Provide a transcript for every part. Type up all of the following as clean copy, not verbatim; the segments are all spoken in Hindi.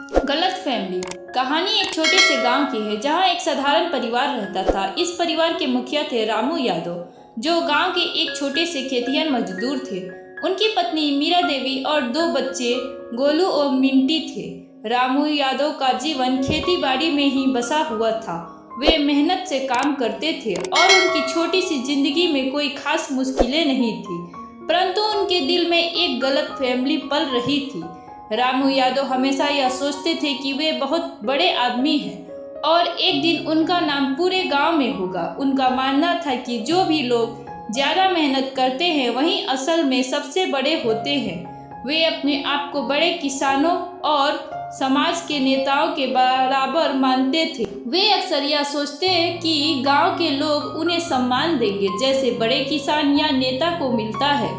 गलतफहमी। कहानी एक छोटे से गांव की है जहां एक साधारण परिवार रहता था। इस परिवार के मुखिया थे रामू यादव, जो गांव के एक छोटे से खेतिहर मजदूर थे। उनकी पत्नी मीरा देवी और दो बच्चे गोलू और मिंटी थे। रामू यादव का जीवन खेती बाड़ी में ही बसा हुआ था। वे मेहनत से काम करते थे और उनकी छोटी सी जिंदगी में कोई खास मुश्किलें नहीं थी, परंतु उनके दिल में एक गलतफहमी पल रही थी। रामू यादव हमेशा यह सोचते थे कि वे बहुत बड़े आदमी हैं और एक दिन उनका नाम पूरे गांव में होगा। उनका मानना था कि जो भी लोग ज्यादा मेहनत करते हैं वही असल में सबसे बड़े होते हैं। वे अपने आप को बड़े किसानों और समाज के नेताओं के बराबर मानते थे। वे अक्सर यह सोचते कि गांव के लोग उन्हें सम्मान देंगे जैसे बड़े किसान या नेता को मिलता है।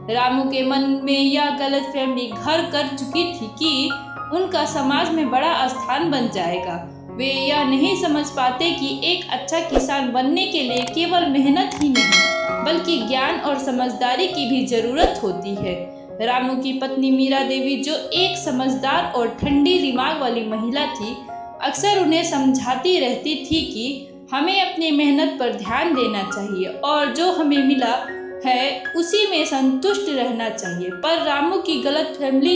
रामू के मन में यह गलतफहमी घर कर चुकी थी कि उनका समाज में बड़ा स्थान बन जाएगा। वे यह नहीं समझ पाते कि एक अच्छा किसान बनने के लिए केवल मेहनत ही नहीं बल्कि ज्ञान और समझदारी की भी जरूरत होती है। रामू की पत्नी मीरा देवी, जो एक समझदार और ठंडी दिमाग वाली महिला थी, अक्सर उन्हें समझाती रहती थी कि हमें अपनी मेहनत पर ध्यान देना चाहिए और जो हमें मिला है उसी में संतुष्ट रहना चाहिए। पर रामू की गलतफहमी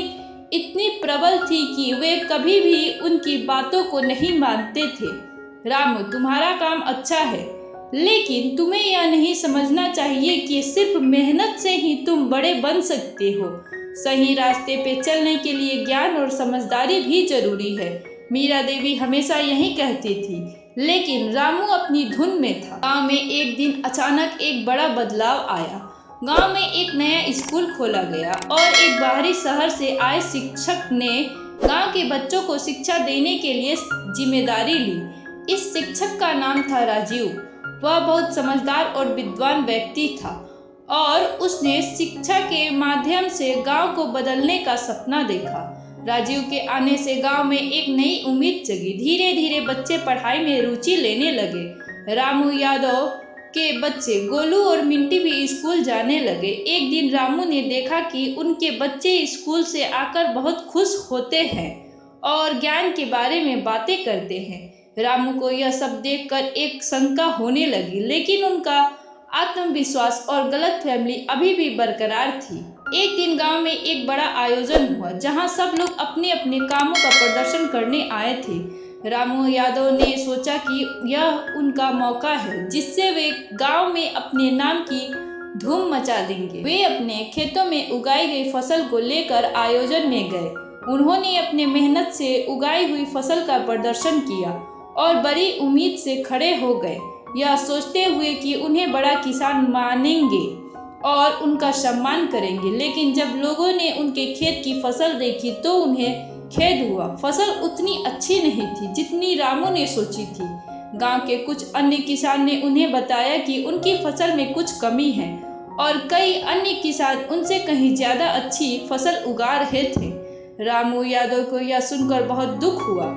इतनी प्रबल थी कि वे कभी भी उनकी बातों को नहीं मानते थे। रामू, तुम्हारा काम अच्छा है, लेकिन तुम्हें यह नहीं समझना चाहिए कि सिर्फ मेहनत से ही तुम बड़े बन सकते हो। सही रास्ते पे चलने के लिए ज्ञान और समझदारी भी जरूरी है, मीरा देवी हमेशा यही कहती थी। लेकिन रामू अपनी धुन में था। गांव में एक दिन अचानक एक बड़ा बदलाव आया। गांव में एक नया स्कूल खोला गया और एक बाहरी शहर से आए शिक्षक ने गांव के बच्चों को शिक्षा देने के लिए जिम्मेदारी ली। इस शिक्षक का नाम था राजीव। वह बहुत समझदार और विद्वान व्यक्ति था और उसने शिक्षा के माध्यम से गांव को बदलने का सपना देखा। राजीव के आने से गांव में एक नई उम्मीद जगी। धीरे धीरे बच्चे पढ़ाई में रुचि लेने लगे। रामू यादव के बच्चे गोलू और मिंटी भी स्कूल जाने लगे। एक दिन रामू ने देखा कि उनके बच्चे स्कूल से आकर बहुत खुश होते हैं और ज्ञान के बारे में बातें करते हैं। रामू को यह सब देखकर एक शंका होने लगी, लेकिन उनका आत्मविश्वास और गलतफहमी अभी भी बरकरार थी। एक दिन गांव में एक बड़ा आयोजन हुआ जहां सब लोग अपने अपने कामों का प्रदर्शन करने आए थे। रामू यादव ने सोचा कि यह उनका मौका है जिससे वे गांव में अपने नाम की धूम मचा देंगे। वे अपने खेतों में उगाई गई फसल को लेकर आयोजन में गए। उन्होंने अपने मेहनत से उगाई हुई फसल का प्रदर्शन किया और बड़ी उम्मीद से खड़े हो गए, यह सोचते हुए कि उन्हें बड़ा किसान मानेंगे और उनका सम्मान करेंगे। लेकिन जब लोगों ने उनके खेत की फसल देखी तो उन्हें खेद हुआ। फसल उतनी अच्छी नहीं थी जितनी रामू ने सोची थी। गांव के कुछ अन्य किसान ने उन्हें बताया कि उनकी फसल में कुछ कमी है और कई अन्य किसान उनसे कहीं ज्यादा अच्छी फसल उगा रहे थे। रामू यादव को यह सुनकर बहुत दुख हुआ।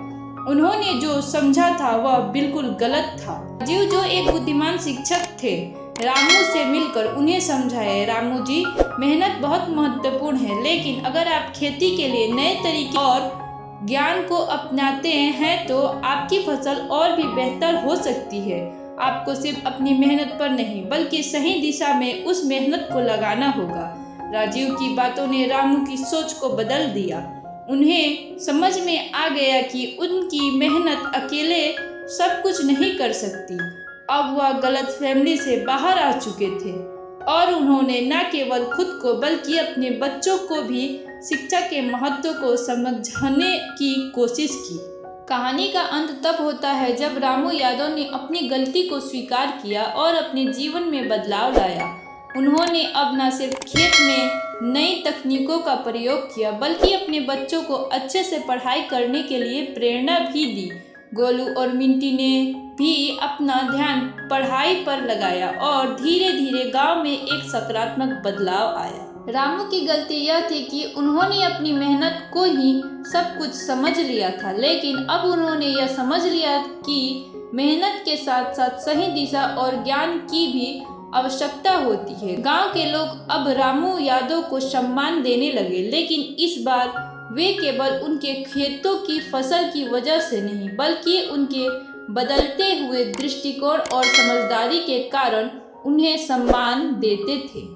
उन्होंने जो समझा था वह बिल्कुल गलत था। राजीव, जो एक बुद्धिमान शिक्षक थे, रामू से मिलकर उन्हें समझाए, रामू जी, मेहनत बहुत महत्वपूर्ण है, लेकिन अगर आप खेती के लिए नए तरीके और ज्ञान को अपनाते हैं तो आपकी फसल और भी बेहतर हो सकती है। आपको सिर्फ अपनी मेहनत पर नहीं बल्कि सही दिशा में उस मेहनत को लगाना होगा। राजीव की बातों ने रामू की सोच को बदल दिया। उन्हें समझ में आ गया कि उनकी मेहनत अकेले सब कुछ नहीं कर सकती। अब वह गलतफहमी से बाहर आ चुके थे और उन्होंने न केवल खुद को बल्कि अपने बच्चों को भी शिक्षा के महत्व को समझाने की कोशिश की। कहानी का अंत तब होता है जब रामू यादव ने अपनी गलती को स्वीकार किया और अपने जीवन में बदलाव लाया। उन्होंने अब न सिर्फ खेत में नई तकनीकों का प्रयोग किया बल्कि अपने बच्चों को अच्छे से पढ़ाई करने के लिए प्रेरणा भी दी। गोलू और मिंटी ने भी अपना ध्यान पढ़ाई पर लगाया और धीरे धीरे गांव में एक सकारात्मक बदलाव आया। रामू की गलती यह थी कि उन्होंने अपनी मेहनत को ही सब कुछ समझ लिया था, लेकिन अब उन्होंने यह समझ लिया कि मेहनत के साथ साथ सही दिशा और ज्ञान की भी आवश्यकता होती है। गांव के लोग अब रामू यादव को सम्मान देने लगे, लेकिन इस बार वे केवल उनके खेतों की फसल की वजह से नहीं, बल्कि उनके बदलते हुए दृष्टिकोण और समझदारी के कारण उन्हें सम्मान देते थे।